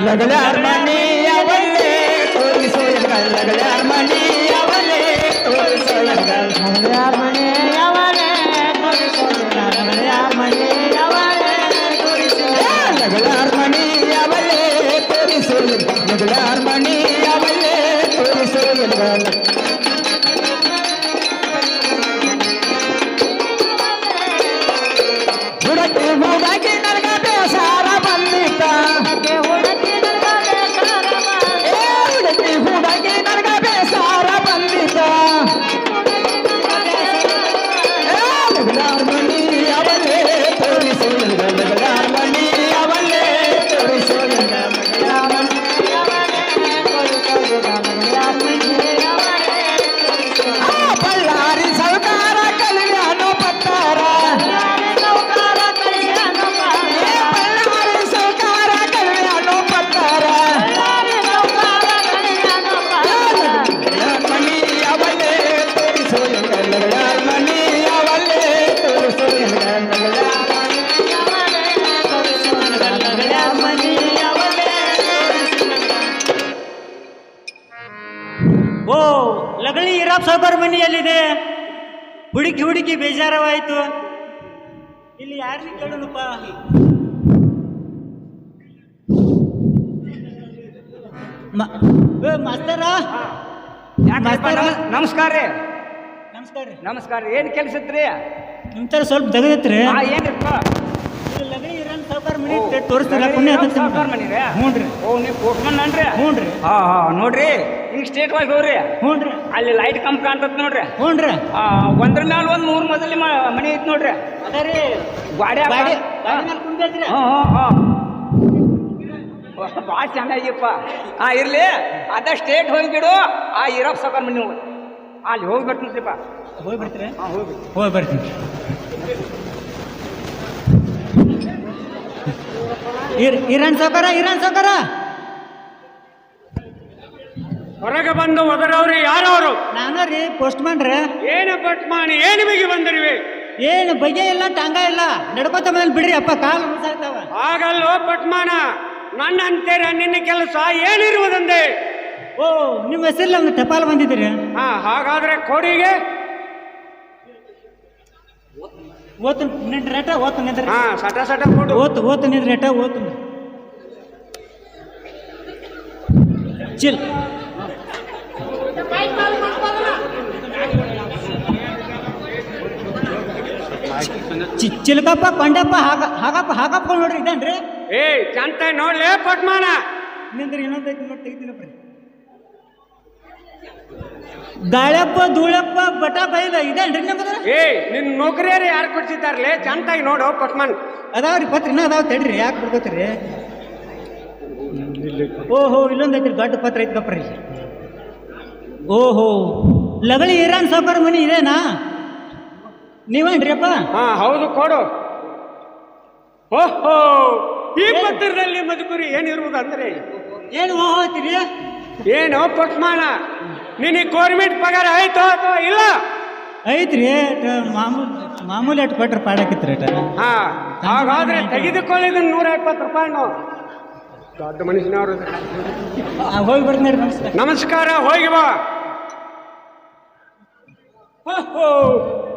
लगल्यार मणी आवले तोरिसो लगल्यार मणी आवले तोरिसो लगल्यार मणी आवले तोरिसो लगल्यार मणी आवले तोरिसो लगल्यार मणी आवले तोरिसो लगल्यार मणी आवले तोरिसो ಹುಡುಕಿ ಹುಡುಕಿ ನನಗ ಬೇಸಾರ ಬಂದಿತ್ತ ಹುಡುಕಿ ಹುಡುಕಿ ನನಗ ಬೇಸಾರ ಬಂದಿತ್ತ लगल्यार मणी आवले तोरिसो लगल्यार मणी आवले तोरिसो लगल्यार मणी बಳ್ಳारी ಸೌಕಾರ ಕಲ್ಯಾಣ ಪತ್ತಾರ ಓ ಲಗಳಿ ಇರಾಪ್ ಸಾವುಕಾರ ಮನೆಯಲ್ಲಿದೆ. ಹುಡುಕಿ ಹುಡುಕಿ ಬೇಜಾರವಾಯಿತು. ಇಲ್ಲಿ ಯಾರನ್ನ ಕೇಳೋಣಪ್ಪ? ಮಾಸ್ತರ ನಮಸ್ಕಾರ ರೀ. ನಮಸ್ಕಾರ ರೀ. ನಮಸ್ಕಾರ. ಏನ್ ಕೆಲಸ ಇತ್ರಿ? ನಿಮ್ ತರ ಸ್ವಲ್ಪ ದಗದತ್ರಿ. ಏನಿಪ್ಪ? ಲಗಳಿ ಇರಾನ್ ಸಾವುಕಾರ ಮನೆ ತೋರಿಸ್ತಾರ. ಪುಣ್ಯ ಸಾವುಕಾರ ಮನಿ ರೀ? ಹ್ಞೂನ್ರಿ. ಓ ನೀವು ಪೋಸ್ಟ್ಮನ್ ಅನ್ರಿ? ಹ್ಞೂನ್ರಿ. ನೋಡ್ರಿ ಹಿಂಗ್ ಸ್ಟೇಟ್ ವೈಸ್ ಹೋಗ್ರಿ. ಹ್ಞೂನ್ರಿ. ಅಲ್ಲಿ ಲೈಟ್ ಕಂಪ್ ಕಾಣ್ತತ್ ನೋಡ್ರಿ. ಹ್ಞೂನ್ರಿ. ಒಂದ್ರ ಮ್ಯಾಲ ಒಂದ್ 3 ಮಜಲಿ ಮನಿ ಐತ್ ನೋಡ್ರಿ. ಅದರಿ ಗಾಡಿ ಕುಂದೈತ್ರಿ. ಭಾಳ ಚೆನ್ನಾಗಿಪ್ಪ. ಇರ್ಲಿ, ಅದ ಸ್ಟೇಟ್ ಹೋಗ್ಬಿಡು. ಇರಪ್ಪ ಸಾವುಕಾರ ಮನಿ ಹೋಗಿ ಅಲ್ಲಿ ಹೋಗಿ ಬರ್ತೀನಿಪ್ಪ. ಹೋಗಿ ಬರ್ತೀರಿ? ಹೋಗಿ ಬರ್ತೀನಿ. ಇರಾನ್ ಸಾವುಕಾರ ಹೊರಗೆ ಬಂದು ಒದರವ್ರಿ ಯಾರವರು? ನಾನು ರೀ ಪೋಸ್ಟ್ಮನ್ ರೀ. ಏನು ಪಟ್ಮಾಣಿ, ಏನು ಬಿಗಿ ಬಂದಿರುವೆ? ಏನು ಬಗೆ ಇಲ್ಲ, ಟಾಂಗ ಇಲ್ಲ, ನಡ್ಕೋತ ಮೇಲೆ ಬಿಡ್ರಿ ಅಪ್ಪ, ಕಾಲು ಮುಸಾಯ್ತಾವ. ಆಗಲ್ಲೋ ಪಟ್ಮಾನ, ನನ್ನ ಅಂತೀರ ನಿನ್ನ ಕೆಲಸ ಏನಿರುವುದಂದೆ? ಓ, ನಿಮ್ಮ ಹೆಸರಲ್ಲಿ ಒಂದು ಟಪಾಲ್ ಬಂದಿದ್ದೀರಿ. ಹಾಗಾದ್ರೆ ಕೋಡಿಗೆ ಓತು ರೇಟ ಓತು ನಿಂದ್ರಿ. ಸಟ ಸಟ ಕೊಡು. ಓತು ನಿಂದ್ರಿ ರೇಟ ಓತು ಚಿಲ್. ಚಿಲ್ಕಪ್ಪ ಕೊಂಡಪ್ಪ ಹಾಗಪ್ಪ ನೋಡ್ರಿ. ಇದೇನ್ರಿ? ಚಂತ ನೋಡ್ಲೇ ಪಟ್ಮಾನ. ನಿಂದ್ರಿ ಇನ್ನೊಂದೈತಿ ನೋಡಿ ತೆಗಿತೀನಪ್ಪ. ಗಾಳಪ್ಪ ಧೂಳಪ್ಪ ಬಟ ಬೈಲ ಇದೇನ್ರಿ ನಮ್ದು? ನಿನ್ ನೌಕರಿಯರು ಯಾರು ಕೊಡ್ಸಿದ್ದಾರಲೇ? ಚಂತಾಗಿ ನೋಡು ಪಟ್ಮಾನ್. ಅದಾವ್ರಿ ಪತ್ರ ಇನ್ನೂ ಅದಾವ, ತಡ್ರಿ. ಯಾಕೆ ಬಿಡ್ಕೋತೀರಿ? ಓಹೋ, ಇಲ್ಲೊಂದೈತ್ರಿ ದೊಡ್ಡ ಪತ್ರ ಐತಿ ಕಪ್ರಿ. ಓಹೋ, ಲಗಳಿ ಇರಾನ್ ಸಾವುಕಾರ ಮನಿ ಇದೇನಾ? ನೀವೇನ್ರಿ ಅಪ್ಪ? ಹೌದು, ಕೊಡು. ಓಹೋ, ಈ ಪತ್ರದಲ್ಲಿ ಮಧುಕುರಿ ಏನಿರುವುದು ಅಂದ್ರೆ ಏನು ಹೋಗ್ತೀರಿ? ಏನು ಪಟ್ಮಾನ, ನಿನಗೆ ಗೌರ್ಮೆಂಟ್ ಪಗಾರ ಆಯ್ತು ಅಥವಾ ಇಲ್ಲ? ಐತ್ರಿ, ಮಾಮೂಲಿ ಅಟ್ಟು ಕೊಟ್ರೆ ಪಾಡಾಕಿತ್ರಿ. ಹಾಗಾದ್ರೆ ತೆಗೆದುಕೊಳ್ಳಿದ 120 ರೂಪಾಯಿನು. ದೊಡ್ಡ ಮನುಷ್ಯನವರು. ಹೋಗಿ ಬರ್ತೀನಿ. ನಮಸ್ಕಾರ. ನಮಸ್ಕಾರ, ಹೋಗಿ ಬಾ.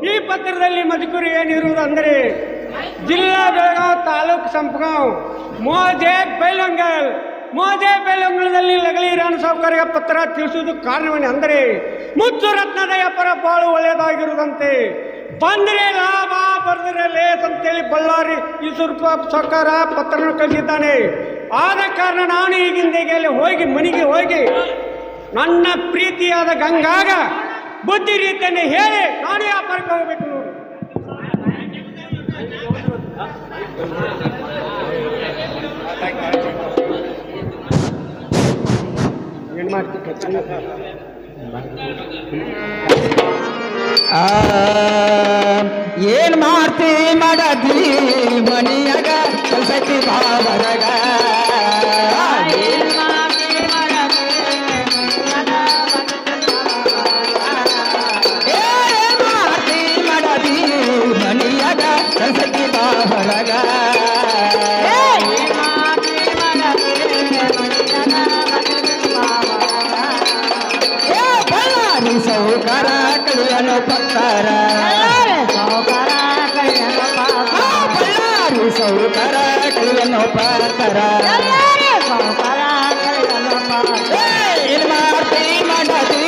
ಈ ಪತ್ರದಲ್ಲಿ ಮಧುಕುರಿ ಏನಿರುವುದು ಅಂದರೆ ಜಿಲ್ಲಾ ಬೆಳಗಾವ್, ತಾಲೂಕು ಸಂಪಗಾಂವ್, ಮೋಜೆ ಬೇಲಂಗಲದಲ್ಲಿ ಲಗಳಿ ಇರಾನ್ ಸಾವುಕಾರಿಗೆ ಪತ್ರ ತಿಳಿಸುವುದು ಕಾರಣವೇನೆ ಅಂದರೆ ಮುತ್ತು ರತ್ನದ ವ್ಯಾಪಾರ ಬಹಳ ಒಳ್ಳೆಯದಾಗಿರುವುದಂತೆ. ಬಂದರೆ ಲಾಭ, ಬರ್ದರೆ ಲೇಸ್ ಅಂತೇಳಿ ಬಳ್ಳಾರಿ ಈಶ್ವರಪ್ಪ ಸಾವುಕಾರ ಪತ್ರನ ಕಳಿಸಿದ್ದಾನೆ. ಆದ ಕಾರಣ ನಾನು ಈಗಿಂದೀಗ ಅಲ್ಲಿ ಹೋಗಿ ಮನೆಗೆ ಹೋಗಿ ನನ್ನ ಪ್ರೀತಿಯಾದ ಗಂಗಾಗ ಬುದ್ಧಿ ರೀತಿಯನ್ನು ಹೇಳಿ ನಾನು ವ್ಯಾಪಾರಕ್ಕೆ ಹೋಗ್ಬೇಕು ನೋಡಿ. ಏನ್ ಮಾಡ್ತೀನಿ? ಏನ್ ಮಾಡ್ತಿ ಮಾಡದಿ ಮನಿಯಾಗ ಕಲ್ಸತಿ ಬಾಬರಗ. ಮನಿಯಾಗ ಕಲ್ಸತಿ ಬಾಬರಗ. ಪತ್ತರ ಸಾವುಕಾರ ಕೈಯನ ಪಾತ್ರ ಬಳ್ಳಾರಿ ಸೌಕರ ಕೈಯನ್ನು ಪತ್ತರ ಸಾವುಕಾರ ಕೈಯನ ಪಾತ್ರ ಏನ್ ಮಾಡ್ತಿ ಮಾಡತಿ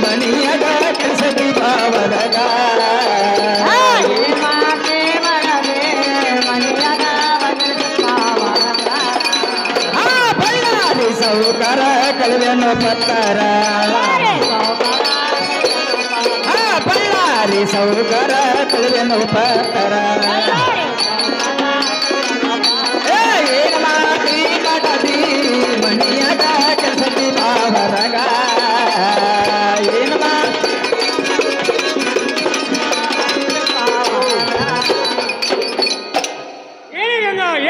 ಮನಿಯದ ಕೆಲಸದಿ ಬಾವದಗ ಬಳ್ಳಾರಿ ಸೌಕರ ಕೈಯನ್ನು ಪತ್ತರ ಬಳ್ಳಾರಿ ಸೌಕರ ಕೈಯನ್ನು ಪತ್ತರ ಏನ್ ಮಾಡ್ತಿ ಮಾಡತಿ ಮನಿಯದ ಕೆಲಸದಿ ಬಾವದಗ ಏನ್ ಮಾಡ್ತಿ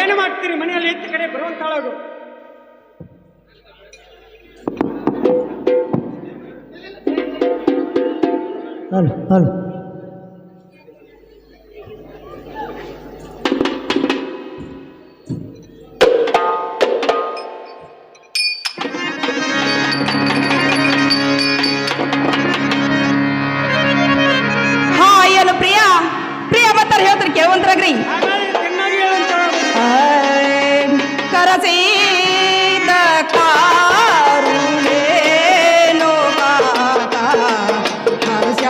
ಏನು ಮಾಡ್ತೀರಿ ಮನೆಯಲ್ಲಿ ಎತ್ತ ಕಡೆ ಬರುವಂತಾಳದು ಹಲೋ ಹಲೋ ಹಾ ಏನು ಪ್ರಿಯಾ ಪ್ರಿಯಾ ಮತ್ತಾರ ಹೇಳ್ತಾರೆ ಕೇಳುವಂತ್ರಾಗ್ರಿ ಹಾಗಾಗಿ ಚೆನ್ನಾಗಿ ಹೇಳಂತ ಕರಸೀದ ಕಾರುಣೇನೋ ಕಾಕ ಹರ್ಷ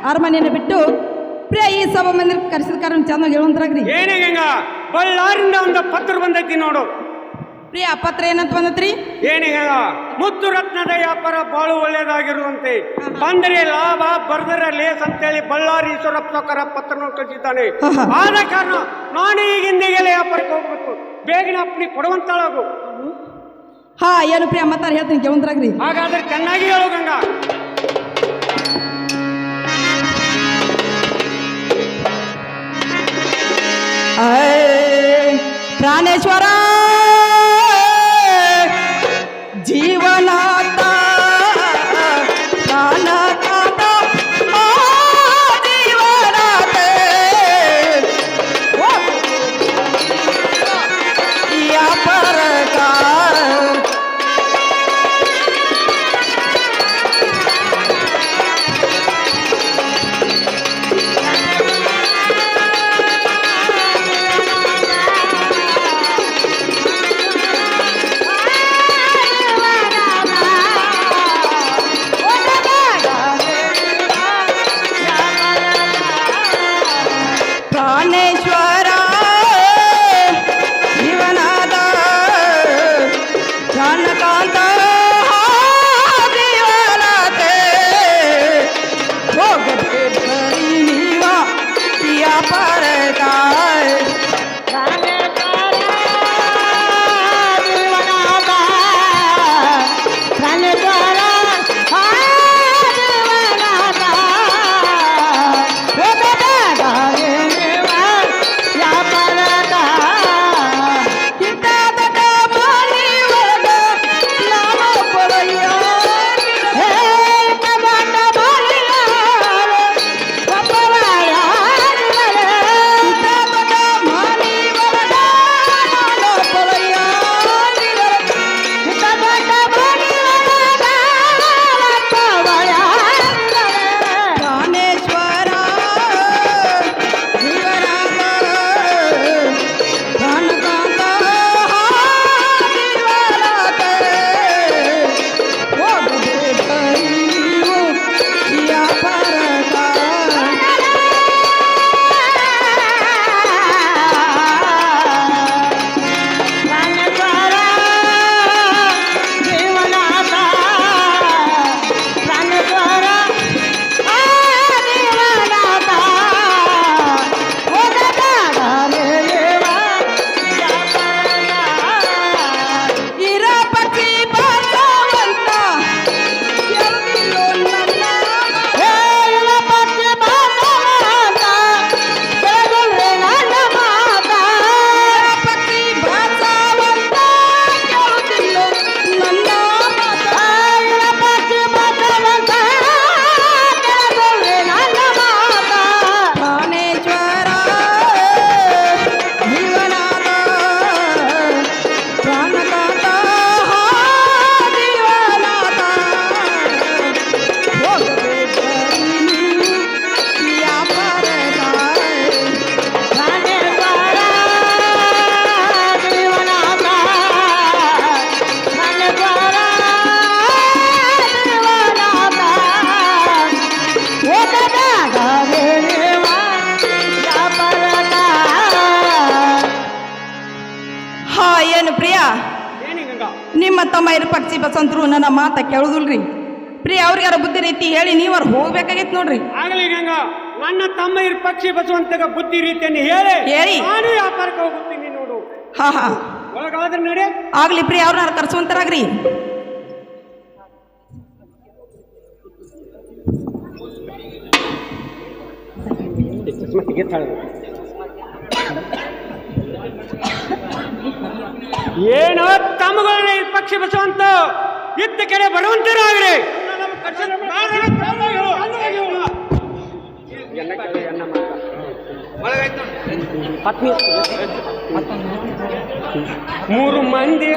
ಅರಮನೆಯನ್ನು ಬಿಟ್ಟು ಪ್ರಿಯ ಈ ಸಭಾ ಮಂದಿರ ಕರೆಸಿದ ಕಾರಣ ಚೆನ್ನಾಗಿ ಹೇಳುವಂತಾಗ್ರಿ. ಏನೇ ಗಂಗ ಬಳ್ಳಾರಿಂದ ಒಂದು ಪತ್ರ ಬಂದೈತಿ ನೋಡು. ಪ್ರಿಯ ಪತ್ರ ಏನಂತ ಬಂದತ್ರಿ? ಏನೀಗ ಮುತ್ತು ರತ್ನದ ವ್ಯಾಪಾರ ಬಾಳು ಒಳ್ಳೆಯದಾಗಿರುವಂತೆ, ಬಂದರೆ ಲಾಭ ಬರ್ದರೆ ಲೇಸ್ ಅಂತೇಳಿ ಬಳ್ಳಾರಿ ಈಶ್ವರಪ್ಪ ಸಾವ್ಕಾರ ಪತ್ರವನ್ನು ಕಳಿಸಿದ್ದಾನೆ. ಆದ ಕಾರಣ ನಾನು ಈಗ ಹಿಂದಿಗೆಲ್ಲ ವ್ಯಾಪಾರಕ್ಕೆ ಹೋಗ್ಬೇಕು. ಬೇಗನೆ ಅಪ್ಪನಿ ಕೊಡುವಂತಾಳಾಗು. ಹಾ ಏನು ಪ್ರಿಯ ಮತ್ತಾರ ಹೇಳ್ತೀನಿ ಕೇಳಂದ್ರಾಗ್ರಿ. ಹಾಗಾದ್ರೆ ಚೆನ್ನಾಗಿ ಹೇಳು ಗಂಗಾ. ಪ್ರಾಣೇಶ್ವರ ಜೀವನಾಥ ಪ್ರಾಣನಾಥ ಆ ಜೀವನಾಥ ವ್ಯಾಪಾರಕ ಪ್ರಾಣೇಶ್ವರ ಜೀವನಾದ ಪ್ರಾಣಕಾಂತ ಜೀವನಾಥೆ ಹೋಗದೆ ಬರೀ ನೀವ ವ್ಯಾಪಾರಕ ನಿಮ್ಮ ತಮ್ಮ ಇರು ಪಕ್ಷಿ ಬಸಂತರು ನನ್ನ ಮಾತ ಕೇಳುದಿಲ್ರಿ. ಪ್ರಿಯ ಅವ್ರಿಗಾರ ಬುದ್ಧಿ ರೀತಿ ಹೇಳಿ ನೀವ್ರ ಹೋಗ್ಬೇಕಾಗಿತ್ತು ನೋಡ್ರಿ. ಆಗಲಿ ಗಂಗಾ, ನನ್ನ ತಮ್ಮ ಇರು ಪಕ್ಷಿ ಬಸವಂತಗ ಬುದ್ಧಿ ರೀತಿಯನ್ನು ಹೇಳಿ ನಾನು ವ್ಯಾಪಾರಕ್ಕೆ ಹೋಗುತ್ತೀನಿ ನೋಡು. ಹಾ ಹಾ ಒಳಗಾದ್ರೆ ನಡೆ. ಆಗ್ಲಿ ಪ್ರಿಯ ಅವ್ರನ್ನ ಕರ್ಸುವಂತರಾಗ್ರಿ. ಏನೋ ತಮ್ಮಗಳನ್ನ ಈ ಪಕ್ಷಿ ಬಸವಂತ ಇತ್ತ ಕಡೆ ಬರುವಂತರಾಗ್ರಿ. ಮೂರು ಮಂದಿ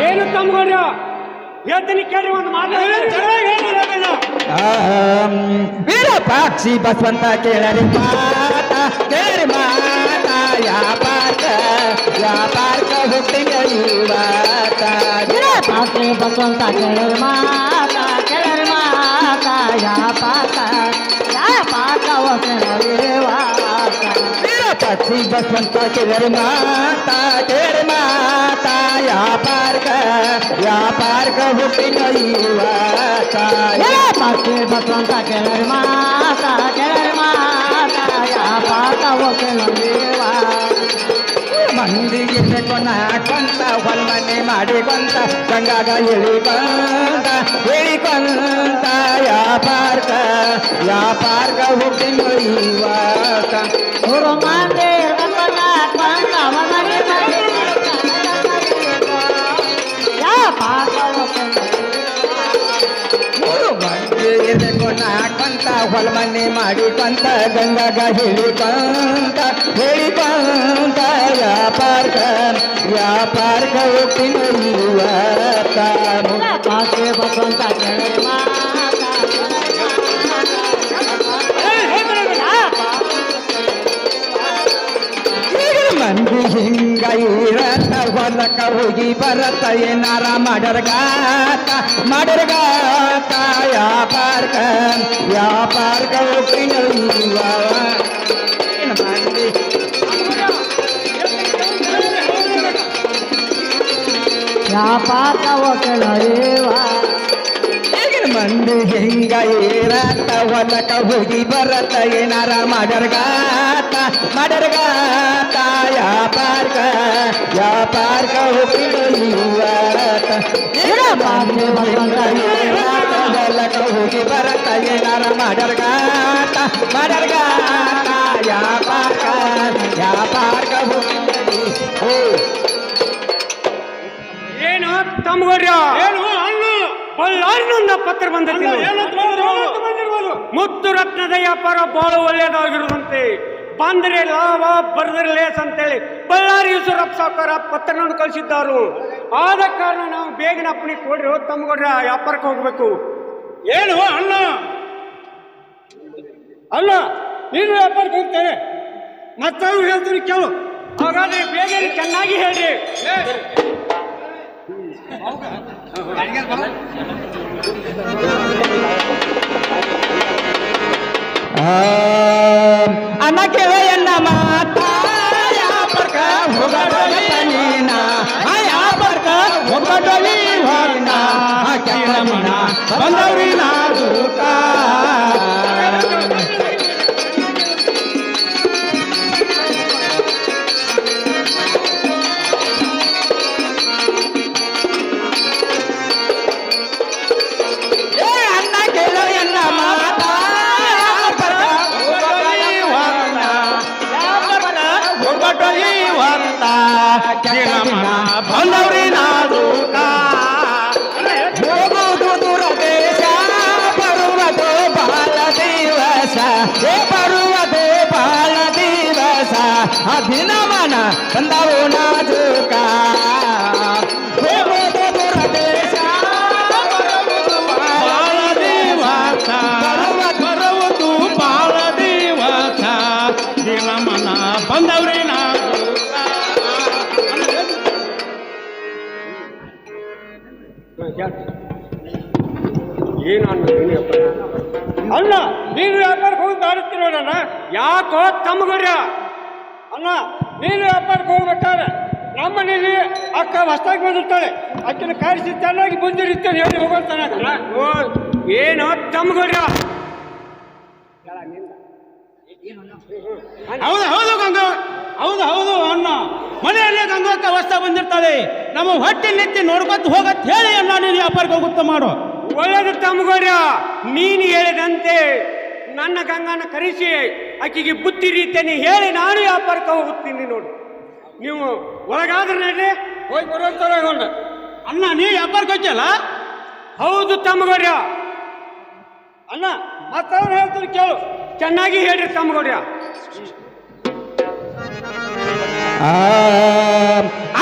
ಏನು ತಮ್ಮಗಳ್ರ ಹೇಳ್ತೀನಿ ಕೇಳ್ರಿ, ಒಂದು ಮಾತು ವಿರೂಪಾಕ್ಷಿ ಬಸವಂತ ಕೇಳರಿ ಮಾತ ಕೇಳಿ ಮಾತ ವ್ಯಾಪಾರ ಹುಟ್ಟಿಗೆ ಯುವತ ವಿರೂಪಾಕ್ಷಿ ಬಸವಂತ ಕೇಳರಿ ಮಾತ ವ್ಯಾಪಾರ ಹೊಸ ವಿರೂಪಾಕ್ಷಿ ಬಸವಂತ ಕೇಳರಿ ಮಾತಾ ಕೇಳರಿ ಮಾತಾ ವ್ಯಾಪಾರಕ ಹುಟ್ಟಿನ ಇವತ್ತ ಪಾಕ್ಷಿ ಬಸವಂತ ಕೇಳರಿ ಮಾತಾ ವ್ಯಾಪಾರ ಹೋಗ್ತೇವ ಮಂದಿಗೆ ಕೊಂತ ಹೊಲ್ಮನೆ ಮಾಡಿಕೊಂತ ಗಂಗಾಗ ಹೇಳಿಕೊಂತ ವ್ಯಾಪಾರಕ ಹುಟ್ಟಿನ ಇವತ್ತ ಗುರು ಮಂದಿರ ಕೊಂತ ಹೊಲ್ಮನೆ ಮಾಡಿಕೊಂತ ಗಂಗಾಗ ಹೇಳಿಕೊಂತ ವ್ಯಾಪಾರಕ ಹುಟ್ಟಿನ ಇವತ್ತ ಪಾಕ್ಷಿ ಬಸವಂತ ಕೇಳರಿ ಮಂದಿ ಹಿಂಗ ಇರತ್ತ ಹೊಲಕ ಹೋಗಿ ಬರತ್ತ ಏನಾರ ಮಾಡರ್ಗಾತ ವ್ಯಾಪಾರಕ ಹುಟ್ಟಿನ ಮಂದಿ ವ್ಯಾಪಾರ ಹೋಗ್ತೇವ ಈಗಿನ ಮಂದಿ ಹಿಂಗ ಇರತ್ತ ಹೊಲಕ ಹೋಗಿ ಬರತ್ತ ಏನಾರ ಮಾಡರ್ಗಾತ ವ್ಯಾಪಾರಕ ಹುಟ್ಟಿನ ಇವತ್ತ ಹೊಲಕ ಹೋಗಿ ಬರತ್ತ ಏನಾರ ಮಾಡರ್ಗಾತ ವ್ಯಾಪಾರಕ ಹುಟ್ಟಿನ ಏನು ತಮ್ಗೌಡ್ರ ಏನು ಬಳ್ಳಾರಿನಿಂದ ಪತ್ರ ಬಂದಿರ್ಬೋದು ಮುತ್ತು ರತ್ನದ ವ್ಯಾಪಾರ ಬಹಳ ಒಳ್ಳೆಯದಾಗಿರುವಂತೆ ಬಂದರೆ ಲಾಭ ಬರೆದರೆ ಲೇಸ್ ಅಂತೇಳಿ ಬಳ್ಳಾರಿ ಈಶ್ವರಪ್ಪ ಸಾವುಕಾರ ಪತ್ರವನ್ನು ಕಳಿಸಿದ್ದಾರು. ಆದ ಕಾರಣ ನಾವು ಬೇಗನೆ ಅಪ್ಪಣೆ ಕೊಡ್ರಿ ತಮ್ಗೌಡ್ರ ವ್ಯಾಪಾರಕ್ಕೆ ಹೋಗ್ಬೇಕು. ಏನು ಅಲ್ಲ ನೀನು ವ್ಯಾಪಾರಕ್ಕೆ ಹೋಗ್ತೇನೆ ಮತ್ತವ್ರು ಹೇಳ್ತೀನಿ ಕೇಳು. ಹಾಗಾದ್ರೆ ಬೇಗ ಚೆನ್ನಾಗಿ ಹೇಳ್ರಿ. ಅನ್ನ ಕೇಳಯ್ಯನ್ನ ಮಾತಾ ಯಾಪರ್ಕ ಹೋಗಡೋಲಿ ನೀನ ಯಾಪರ್ಕ ಹೋಗಡೋಲಿ ಹೊರನ ಕೆಮ್ಮನ ಬಂದವ್ರಿ ನಾದೂಕ ಅನ್ನ ಕೇಳಯ್ಯನ್ನ ಮಾತಾ ಬಂದವ್ರಿ ನಾದೂಕ ಹೋಗುವುದು ದೂರ ದೇಶ ಬರುವುದು ಬಾಳ ದಿವಸ ಬರುವುದು ಬಾಳ ದಿವಸ ಅಭಿನಮನ ಬಂದವು ನಾದೂಕ ಹೋಗುವುದು ದೂರ ದೇಶ ಬರುವುದು ಬಾಳ ದಿವಸ ಬರುವುದು ಬಾಳ ದಿವಸ ದಿನಮನ ಬಂದವ್ರಿ ಏನು ಅಲ್ಲ ನೀನು ವ್ಯಾಪಾರಕ್ಕೆ ಹೋಗಿ ದಾರುತ್ತಿರೋಣ ಯಾಕೋ ತಮ್ಮಗೌಡ್ರ ಅಲ್ಲ ನೀನು ವ್ಯಾಪಾರಕ್ಕೆ ಹೋಗ್ಬೇಕಾದ್ರೆ ನಮ್ಮ ಮನೇಲಿ ಅಕ್ಕ ಹೊಸ್ತಾಗಿ ಬಂದಿರ್ತಾಳೆ ಅಕ್ಕನ ಕಾಯಿಸಿ ಚೆನ್ನಾಗಿ ಬಂದಿರ್ತೇನೆ ಹೇಳಿ ಹೋಗೋತಾನೆ. ಏನೋ ತಮ್ಮಗೌಡ್ರ ಹೌದು ಗಂಗಾ ಹೌದು ಅಣ್ಣ ಮನೆಯಲ್ಲೇ ಗಂಗಕ್ಕ ಹೊಸ್ತಾ ಬಂದಿರ್ತಾಳೆ ನಮ್ಮ ಹೊಟ್ಟೆ ನೆತ್ತಿ ನೋಡ್ಕೊತ ಹೋಗತ್ ಹೇಳಿ ಅಣ್ಣ ನೀನು ವ್ಯಾಪಾರಕ್ಕೆ ಹೋಗುತ್ತಾ ಮಾಡು. ಒಳ್ಳೆದು ತಮ್ಮಗೌಡ್ರ ನೀನು ಹೇಳಿದಂತೆ ನನ್ನ ಗಂಗನ ಕರೆಸಿ ಆಕೆಗೆ ಬುದ್ಧಿ ರೀತಿಯನ್ನು ಹೇಳಿ ನಾನು ವ್ಯಾಪಾರಕ್ಕೆ ಹೋಗುತ್ತೀನಿ. ನೋಡಿ ನೀವು ಒಳಗಾದ್ರೆ ನಡ್ರಿ ಹೋಗಿ ಬರುವಂತ ಅಣ್ಣ ನೀ ವ್ಯಾಪಾರಕ್ಕೆ ಹೋಗ್ಯಲ್ಲ. ಹೌದು ತಮ್ಮಗೌಡ್ರ ಅಣ್ಣ ಮತ್ತವ್ರು ಹೇಳ್ತಾರೆ ಕೇಳು ಚೆನ್ನಾಗಿ ಹೇಳ್ರಿ ತಮ್ಮಗೌಡ್ರ.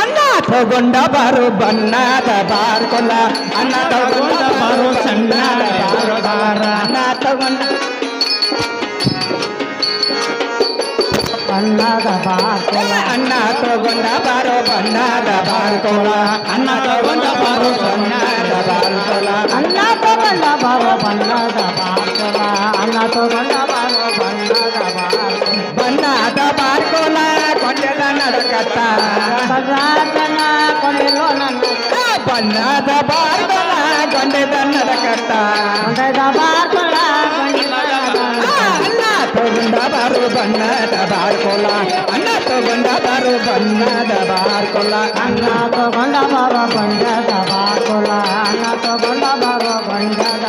ಅನ್ನ ತಗೊಂಡ ಬಾರು ಬಣ್ಣದ ಬಾರ್ಕೊಲ್ಲ ಅನ್ನ ತಗೊಂಡ ಬಾರು ಸಣ್ಣದ ಬಾರು ಬಾರ ಅನ್ನ ತಗೊಂಡ ಬಣ್ಣದ ಬಾರ್ಕೊಲ ಅನ್ನ ತಗೊಂಡ ಬಾರು ಬಣ್ಣದ ಬಾರ್ಕೊಲ್ಲ ಅನ್ನ ತಗೊಂಡ ಬಾರು ಸಣ್ಣದ ಬಾರ್ಕೊಲ್ಲ ಅನ್ನ ತಗೊಂಡ ಬಾರೋ ಬಣ್ಣದ ಬಾರ್ಕೊಲ ಅನ್ನ ತಗೊಂಡ ಬಾರೋ ಬಣ್ಣದ ಬಾರ್ಕೊಲ ಬಣ್ಣದ ಬಾರ್ಕೊಲ್ಲ ಕಟ್ಟ ಬಣ್ಣದ ಬಾರ್ಕೊಲ ಗೊಂಡೆ ದನ್ನದ ಕಟ್ಟ ಅನ್ನ ತಗೊಂಡ ಬಾರು ಬಣ್ಣದ ಬಾರ್ಕೊಲ ಅನ್ನ ತಗೊಂಡ ಬಾರು ಬಣ್ಣದ ಬಾರ್ಕೊಲ ಅನ್ನ ತಗೊಂಡ ಬಾರೋ ಬಂಡದ ಬಾರ್ಕೊಲ ಅನ್ನ ತಗೊಂಡ ಬಾರೋ ಬಂಡದ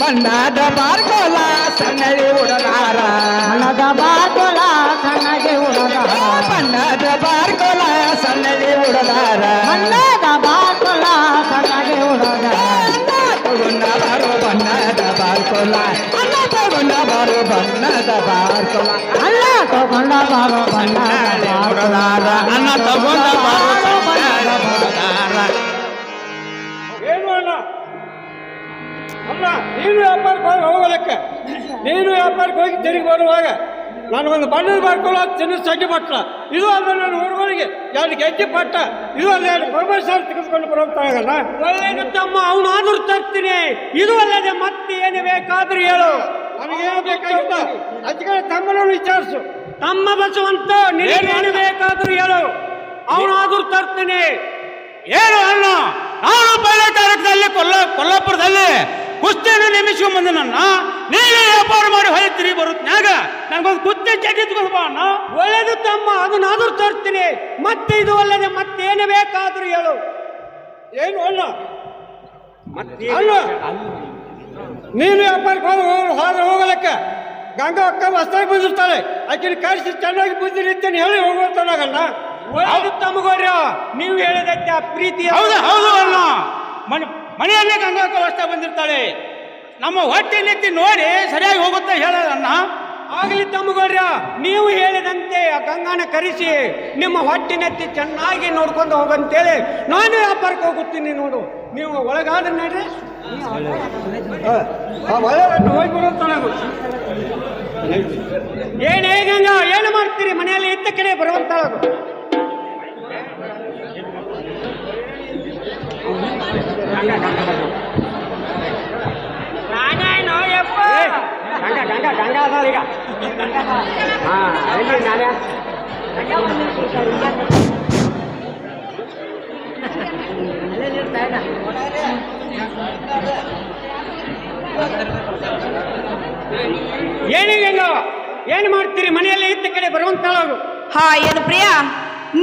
ಬಣ್ಣದ ಬಾರ್ಕೊಲ ಸಣ್ಣಳಿ ಉಡದಾರ ಹಣದ ಬಾರ್ಕೊಲ ಕಣ್ಣಗೆ ಉಡದಾರ ಬಣ್ಣದ ಬಾರ್ಕೊಲ ಸಣ್ಣಳಿ ಉಡದಾರ ಹಣದ ಬಾರ್ಕೊಲ ಕಣ್ಣಗೆ ಉಡದಾರ ತಗೊಂಡ ಬಾರು ಬಣ್ಣದ ಬಾರ್ಕೊಲ ಅನ್ನ ತಗೊಂಡ ಬಾರು ಬಣ್ಣದ ಬಾರ್ಕೊಲ ಅನ್ನ ತಗೊಂಡ ಬಾರೋ ಬಂಡದ ಉಡದಾರ ಅನ್ನ ತಗೊಂಡ ಬಾರು ಬಣ್ಣದ ಉಡದಾರ ಏನು ಅಣ್ಣ ಅಲ್ಲ ನೀನು ವ್ಯಾಪಾರಕ್ಕೆ ಹೋಗಿ ಹೋಗಲಿಕ್ಕೆ ನೀನು ವ್ಯಾಪಾರಕ್ಕೆ ಹೋಗಿ ತಿರುಗಿ ಬರುವಾಗ ನನಗೊಂದು ಬಣ್ಣದ ಬಾರ್ಕೊಳ್ಳೋ ಚಿನ್ನ ಸಜ್ಜೆ ಪಟ್ಟ ಇದು ಅಲ್ಲ ನನ್ನ ಊರುಗಳಿಗೆ ಎರಡು ಗೆಜ್ಜೆ ಪಟ್ಟ ಇದು ಅಲ್ಲ ಎರಡು ಪರಮೇಶ್ವರ ತೆಗೆದುಕೊಂಡು ಬರೋಗ್ತಾಗಲ್ಲ ಒಳ್ಳೆಯದು ತಮ್ಮ ಅವನು ಆದರೂ ತರ್ತೀನಿ ಇದು ಅಲ್ಲದೆ ಮತ್ತೆ ಏನು ಬೇಕಾದ್ರೂ ಹೇಳು ನನಗೇನು ಬೇಕಾಗಿಲ್ಲ ಅದಕ್ಕೆ ತಮ್ಮನನ್ನು ವಿಚಾರಿಸು ತಮ್ಮ ಬಸವಂತ ನಿನಗೇನು ಬೇಕಾದ್ರೂ ಹೇಳು ಅವನಾದ್ರೂ ತರ್ತೀನಿ. ಏನು ಅಣ್ಣ, ನಾನು ಪೈಲೆ ಕಾರ್ಯಕ್ರಮದಲ್ಲಿ ಕೊಲ್ಲಾಪುರದಲ್ಲಿ ಕುಸ್ತಿಯನ್ನು ನೇಮಿಸ್ಕೊಂಡ್ ಬಂದೆ. ನನ್ನ ನೀವೇ ವ್ಯಾಪಾರ ಮಾಡಿ ಹೊಯ್ತಿರಿ ಬರುತ್ನ್ಯಾಗ ನನಗೊಂದು ಕುಸ್ತಿ ಚಡ್ಡಿ ತಗೊಂಡ್ಬಾ ಅಣ್ಣ. ಒಳ್ಳೆದು ತಮ್ಮ ಅದನ್ನಾದ್ರೂ ತರ್ತೀನಿ ಮತ್ತೆ ಇದು ಅಲ್ಲದೆ ಮತ್ತೇನು ಬೇಕಾದ್ರೂ ಹೇಳು. ಏನು ಅಲ್ಲ ಅಲ್ಲ ನೀನು ವ್ಯಾಪಾರಕ್ಕೆ ಹೋಗಲಕ್ಕ ಗಂಗಾ ಅಕ್ಕ ಹೊಸ್ತಾಗಿ ಬಂದಿರ್ತಾಳೆ ಆಕೆನ ಕರೆಸಿ ಚೆನ್ನಾಗಿ ಬಂದಿರುತ್ತೇನೆ ಹೇಳಿ ಹೋಗುತ್ತಾಗಲ್ಲ. ಒಳ್ಳೆದು ತಮಗೋರ್ಯ ನೀವು ಹೇಳಿದಕ್ಕೆ ಆ ಪ್ರೀತಿ ಹೌದು ಹೌದು ಅಣ್ಣ. ಮನೆಯಲ್ಲೇ ಗಂಗಾಕ ಹೊಸ್ತಾ ಬಂದಿರ್ತಾಳೆ. ನಮ್ಮ ಹೊಟ್ಟೆ ನೆತ್ತಿ ನೋಡಿ ಸರಿಯಾಗಿ ಹೋಗುತ್ತೆ ಹೇಳೋದಣ್ಣ. ಆಗಲಿ ತಮ್ಮಗೋರ್ಯ ನೀವು ಹೇಳಿದಂತೆ ಆ ಗಂಗಾನ ಕರೆಸಿ ನಿಮ್ಮ ಹೊಟ್ಟಿನೆತ್ತಿ ಚೆನ್ನಾಗಿ ನೋಡ್ಕೊಂಡು ಹೋಗಂತೇಳಿ ನಾನು ವ್ಯಾಪಾರಕ್ಕೆ ಹೋಗುತ್ತೀನಿ. ನೋಡು ನೀವು ಒಳಗಾದ್ರೆ ನೋಡ್ರಿ ಹೋಗಿ ಬರುವಂತಳಗು. ಏನೇ ಗಂಗಾ ಏನು ಮಾಡ್ತೀರಿ ಮನೆಯಲ್ಲಿ ಇದ್ದ ಕಡೆ ಬರುವಂತಳಗು. ಗಂಗಾ ಗಂಗಾ ಗಂಗಾ ಅದಾಳ ಈಗ. ನಾನೇ ಏನಿಲ್ಲ ಏನು ಮಾಡ್ತೀರಿ ಮನೆಯಲ್ಲಿ ಇದ್ದ ಕಡೆ ಬರುವಂತಳಗು. ಹಾ ಏನು ಪ್ರಿಯ,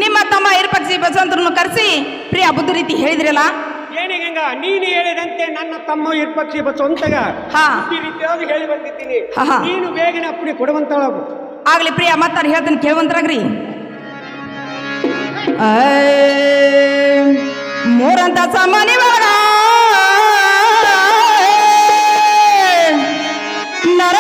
ನಿಮ್ಮ ತಮ್ಮ ಇರ್ಪಕ್ಷಿ ಬಸವಂತರನ್ನು ಕರೆಸಿ ಪ್ರಿಯ ಬುದ್ಧ ರೀತಿ ಹೇಳಿದ್ರಲ್ಲ. ಏನೇ ಗಂಗಾ ನೀನು ಹೇಳಿದಂತೆ ನನ್ನ ತಮ್ಮ ಇರ್ಪಕ್ಷಿ ಬಸವಂತಗ ಹಾ ಈ ರೀತಿಯಾಗಿ ಹೇಳಿ ಬಂದಿದ್ದೀನಿ. ಹಾ. ನೀನು ಬೇಗನೆ ಅಪ್ಪಣೆ ಕೊಡುವಂತಳಗು. ಆಗ್ಲಿ ಪ್ರಿಯ, ಮತ್ತಾರು ಹೇಳ್ತಾನೆ ಕೇಳುವಂತರಾಗ್ರಿ. ಮೂರಂತ ಸಾಮಾನ್ಯ ಒಳಗ ನರ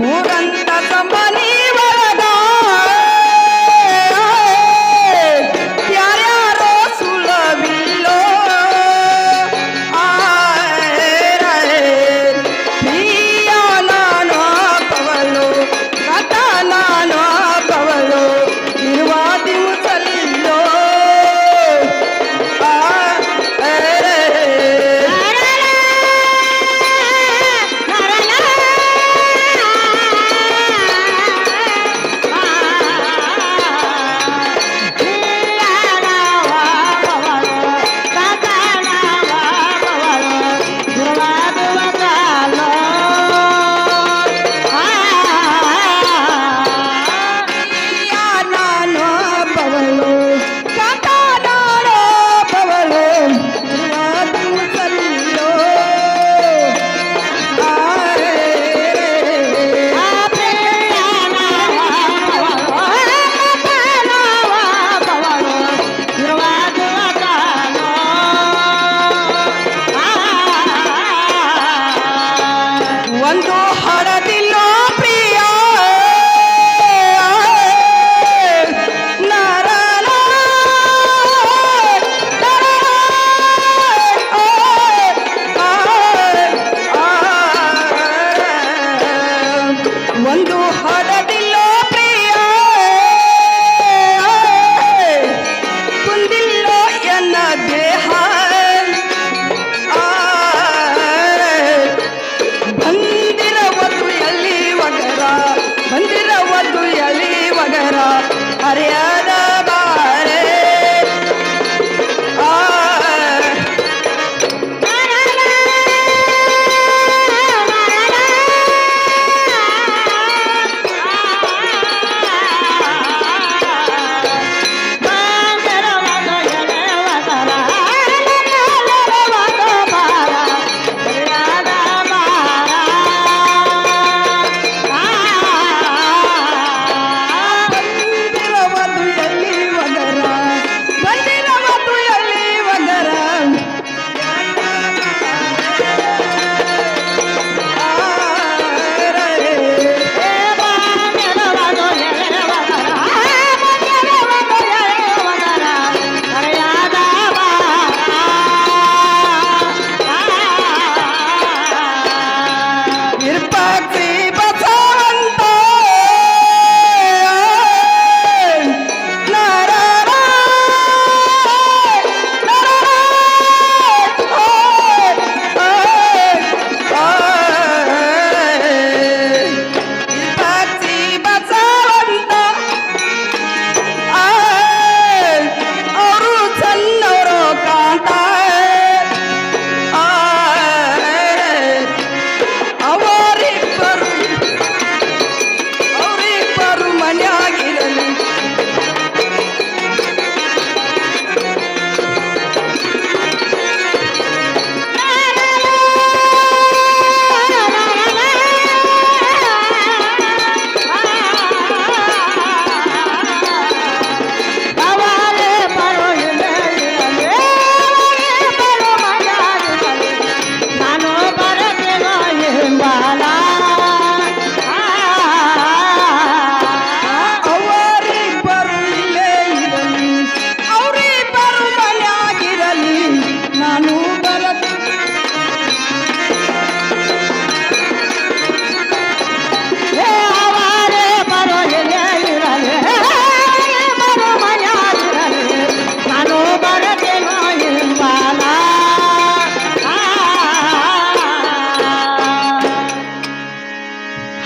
ಮೂರಂತ ಸಂಬನಿ ಒಳಗ ಯಾರ್ಯಾರೋ ಸುಳವಿಲ್ಲೋ ಈ ಕರೆಯದ ಬಾರೆ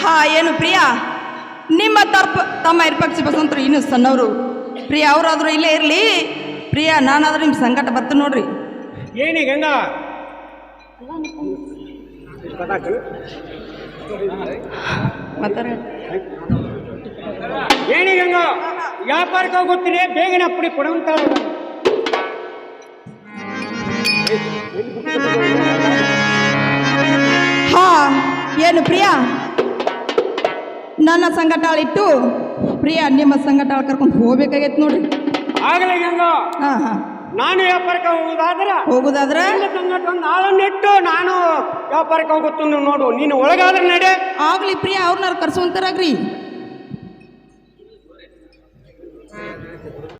ಆ ಏನು ಪ್ರಿಯಾ ನಿಮ್ಮ ತಮ್ಮ ಇರ್ಪಕ್ಷಿ ಬಸವಂತರು ಇನ್ನೂ ಸಣ್ಣವರು ಪ್ರಿಯಾ ಅವರಾದ್ರೂ ಇಲ್ಲೇ ಇರಲಿ ಪ್ರಿಯಾ ನಾನಾದ್ರೂ ನಿಮ್ಮ ಸಂಕಟ ಬರ್ತೀನಿ ನೋಡ್ರಿ ಏನಿ ಗಂಗಾ ಏನಿ ಗಂಗಾ ವ್ಯಾಪಾರಕ್ಕೆ ಹೋಗುತ್ತೀನಿ ಬೇಗನೆ ಅಪ್ಪಡಿ ಕೊಡುವಂತ ಹಾ ಏನು ಪ್ರಿಯಾ ನನ್ನ ಸಂಗಟಾಳಿಟ್ಟು ಪ್ರಿಯಾ ನಿಮ್ಮ ಸಂಗಟಾಳ ಕರ್ಕೊಂಡು ಹೋಗ್ಬೇಕಾಗೈತೆ ನೋಡ್ರಿ ಆಗಲೇ ಗಂಗಾ ಹಾ ಹಾ ನಾನು ವ್ಯಾಪಾರಕ್ಕೆ ಹೋಗುದಾದ್ರ ಸಂಗಟ ಒಂದು ಆಳನ್ನಿಟ್ಟು ನಾನು ವ್ಯಾಪಾರಕ್ಕೆ ಹೋಗುತ್ತ ನೋಡು ನೀನು ಒಳಗಾದ್ರೆ ನಡೆ ಆಗ್ಲಿ ಪ್ರಿಯಾ ಅವ್ರನ್ನ ಕರ್ಸುವಂತಾರಾಗ್ರಿ